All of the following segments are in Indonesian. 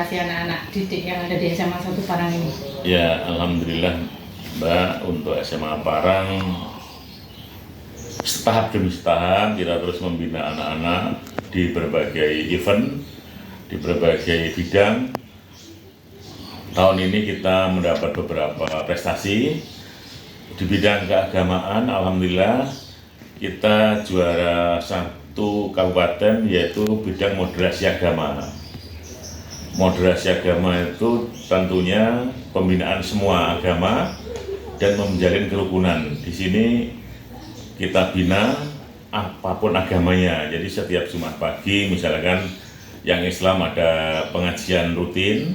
motivasi anak-anak didik yang ada di SMA 1 Parang ini? Ya, alhamdulillah Mbak, untuk SMA Parang setahap demi setahap kita terus membina anak-anak di berbagai event, di berbagai bidang. Tahun ini kita mendapat beberapa prestasi di bidang keagamaan. Alhamdulillah kita juara 1 kabupaten, yaitu bidang moderasi agama. Moderasi agama itu tentunya pembinaan semua agama dan menjalin kerukunan. Di sini kita bina apapun agamanya. Jadi setiap Jumat pagi misalkan yang Islam ada pengajian rutin,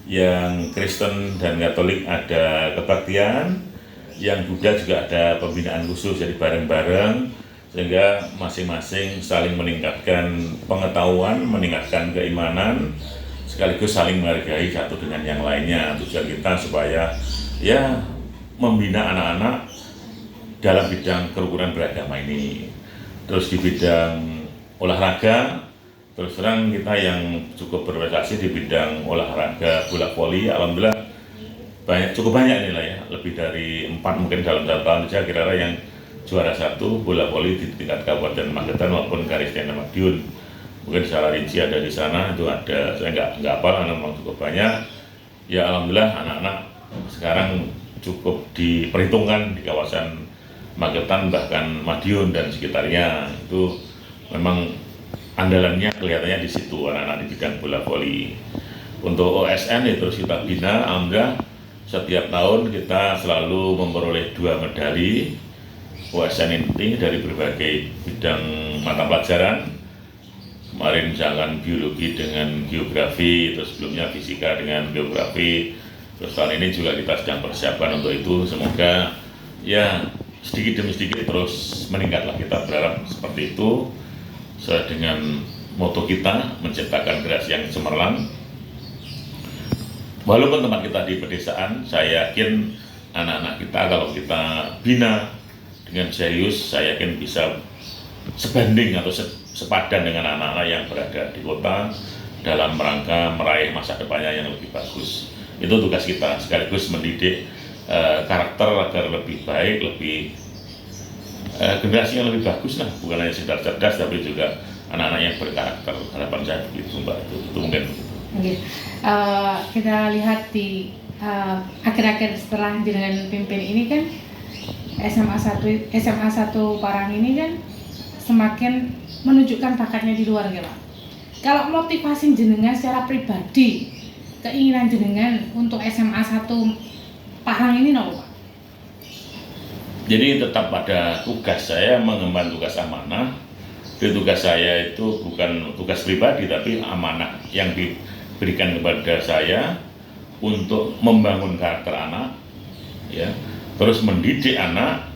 yang Kristen dan Katolik ada kebaktian, yang Buddha juga ada pembinaan khusus, jadi bareng-bareng, sehingga masing-masing saling meningkatkan pengetahuan, meningkatkan keimanan, sekaligus saling menghargai satu dengan yang lainnya. Tujuan kita supaya ya membina anak-anak dalam bidang kerukunan beragama ini. Terus di bidang olahraga, terus terang kita yang cukup berprestasi di bidang olahraga bola voli, alhamdulillah cukup banyak inilah ya, lebih dari 4 mungkin dalam 1 tahun saja kira-kira yang juara 1 bola voli di tingkat Kabupaten Magetan maupun Karistina Madiun. Mungkin secara rinci ada di sana, itu ada, saya nggak hafal karena memang cukup banyak. Ya alhamdulillah anak-anak sekarang cukup diperhitungkan di kawasan Magetan bahkan Madiun dan sekitarnya, itu memang andalannya kelihatannya di situ anak-anak di bidang bola voli. Untuk OSN itu kita bina, alhamdulillah setiap tahun kita selalu memperoleh 2 medali OSN inti dari berbagai bidang mata pelajaran. Kemarin misalkan biologi dengan geografi, terus sebelumnya fisika dengan geografi. Terus tahun ini juga kita sedang persiapkan untuk itu. Semoga ya sedikit demi sedikit terus meningkatlah, kita berharap seperti itu. Sesuai dengan moto kita, menciptakan generasi yang cemerlang. Walaupun tempat kita di pedesaan, saya yakin anak-anak kita kalau kita bina dengan serius, saya yakin bisa sebanding atau sepadan dengan anak-anak yang berada di kota dalam rangka meraih masa depannya yang lebih bagus. Itu tugas kita, sekaligus mendidik karakter agar lebih baik, lebih generasi yang lebih bagus lah, bukan hanya sekedar cerdas tapi juga anak-anak yang berkarakter. Harapan saya begitu Mbak, itu mungkin. Oke. Kita lihat di akhir-akhir setelah jenengan pimpin ini kan SMA 1 Parang ini kan semakin menunjukkan bakatnya di luar ya Pak. Kalau motivasi jenengan secara pribadi, keinginan jenengan untuk SMA 1 Parang ini apa Pak? Jadi tetap pada tugas saya mengemban tugas amanah. Di tugas saya itu bukan tugas pribadi tapi amanah yang diberikan kepada saya untuk membangun karakter anak, ya, terus mendidik anak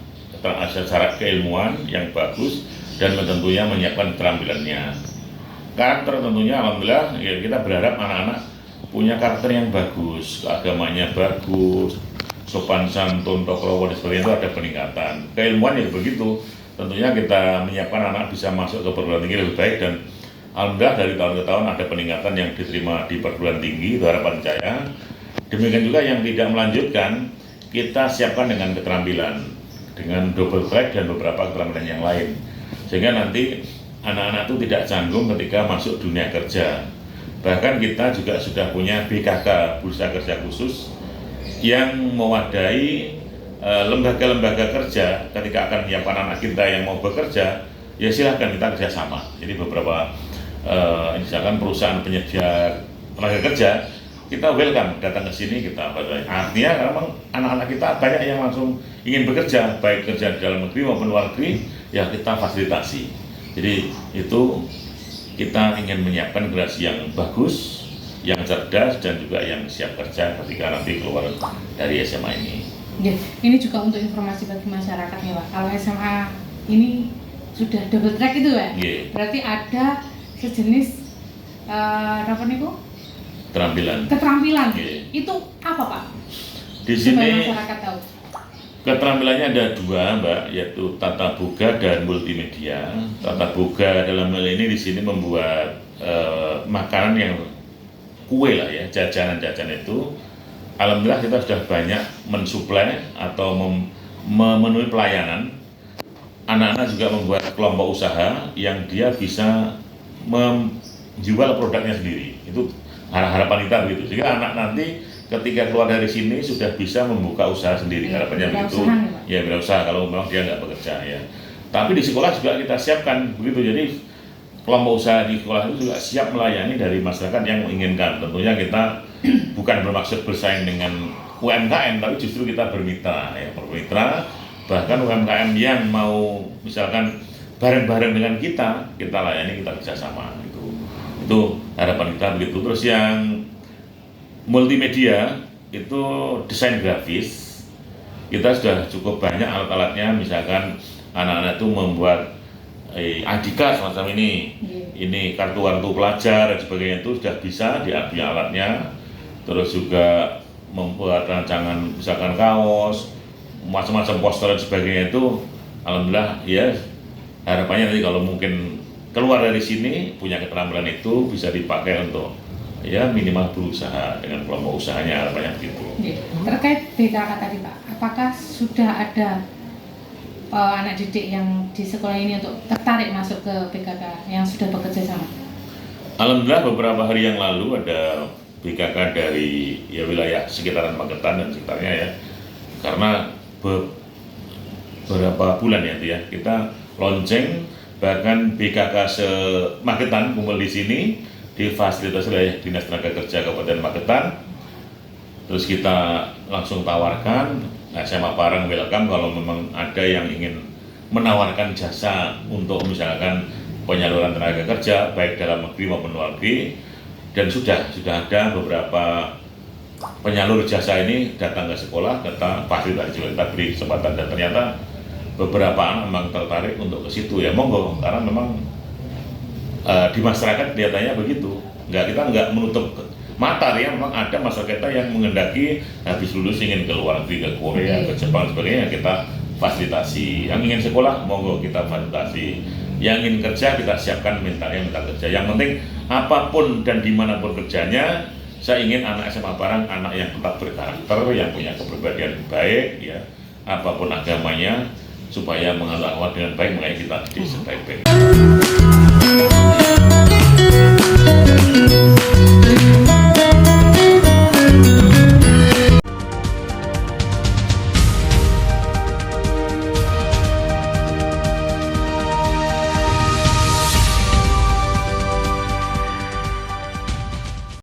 secara keilmuan yang bagus dan tentunya menyiapkan keterampilannya. Karakter tentunya alhamdulillah ya, kita berharap anak-anak punya karakter yang bagus, agamanya bagus, sopan santun, tokrowo dan sebagainya, itu ada peningkatan. Keilmuan ya begitu, tentunya kita menyiapkan anak bisa masuk ke perguruan tinggi lebih baik, dan alhamdulillah dari tahun ke tahun ada peningkatan yang diterima di perguruan tinggi, itu harapan saya. Demikian juga yang tidak melanjutkan, kita siapkan dengan keterampilan, dengan double track dan beberapa keterampilan yang lain, sehingga nanti anak-anak itu tidak canggung ketika masuk dunia kerja. Bahkan kita juga sudah punya BKK, Bursa Kerja Khusus, yang mewadahi lembaga-lembaga kerja ketika akan menyiapkan anak kita yang mau bekerja, ya silahkan kita kerjasama. Jadi beberapa misalkan perusahaan penyedia tenaga kerja, kita welcome datang ke sini, kita artinya karena memang anak-anak kita banyak yang langsung ingin bekerja, baik kerja di dalam negeri maupun luar negeri, ya kita fasilitasi. Jadi itu kita ingin menyiapkan generasi yang bagus, yang cerdas dan juga yang siap kerja ketika nanti keluar dari SMA ini. Ya, ini juga untuk informasi bagi masyarakat ya Pak. Kalau SMA ini sudah double track itu ya, berarti ada sejenis apa nih Bu? Keterampilan. Itu apa Pak? Di sini masyarakat tahu. Keterampilannya ada 2 Mbak, yaitu tata boga dan multimedia. Tata boga dalam hal ini di sini membuat makanan yang kue lah ya, jajanan-jajanan itu, alhamdulillah kita sudah banyak mensuplai atau memenuhi pelayanan. Anak-anak juga membuat kelompok usaha yang dia bisa menjual produknya sendiri. Itu harapan kita begitu. Sehingga anak nanti ketika keluar dari sini sudah bisa membuka usaha sendiri. Harapannya begitu. Ya, berusaha kalau memang dia nggak bekerja ya. Tapi di sekolah juga kita siapkan begitu. Jadi kelompok usaha di sekolah itu juga siap melayani dari masyarakat yang menginginkan. Tentunya kita bukan bermaksud bersaing dengan UMKM, tapi justru kita bermitra, ya, bermitra. Bahkan UMKM yang mau misalkan bareng-bareng dengan kita layani, kita kerjasama. Itu harapan kita begitu. Terus yang multimedia itu desain grafis, kita sudah cukup banyak alat-alatnya. Misalkan anak-anak itu membuat adika semacam ini kartu-kartu pelajar dan sebagainya, itu sudah bisa diambil alatnya. Terus juga membuat rancangan misalkan kaos, macam-macam poster dan sebagainya, itu alhamdulillah ya, harapannya nanti kalau mungkin keluar dari sini punya keterampilan itu bisa dipakai untuk ya minimal berusaha dengan kelompok usahanya, harapannya begitu. Terkait BKK tadi Pak, apakah sudah ada anak didik yang di sekolah ini untuk tertarik masuk ke BKK yang sudah bekerja sama? Alhamdulillah beberapa hari yang lalu ada BKK dari ya wilayah sekitaran Magetan dan sekitarnya ya, karena beberapa bulan ya kita lonceng, bahkan BKK se-Magetan kumpul di sini di fasilitas oleh Dinas Tenaga Kerja Kabupaten Magetan. Terus kita langsung tawarkan, SMA Parang welcome kalau memang ada yang ingin menawarkan jasa untuk misalkan penyaluran tenaga kerja baik dalam negeri maupun luar negeri. Dan sudah ada beberapa penyalur jasa ini datang ke sekolah, kita fasilitasi juga, kita beri kesempatan, dan ternyata beberapa anak memang tertarik untuk ke situ ya, monggo, karena memang di masyarakat kelihatannya begitu. Kita nggak menutup mata ya, memang ada masyarakat kita yang menghendaki habis lulus ingin ke luar negeri, ke Korea, ke Jepang sebagainya, kita fasilitasi. Yang ingin sekolah monggo kita fasilitasi, yang ingin kerja kita siapkan minta kerja. Yang penting apapun dan dimanapun kerjanya, saya ingin anak SMA Parang anak yang tetap berkarakter, yang punya kepribadian baik ya, apapun agamanya, supaya mengatur awal dengan baik, makanya kita didik sebaik-baik.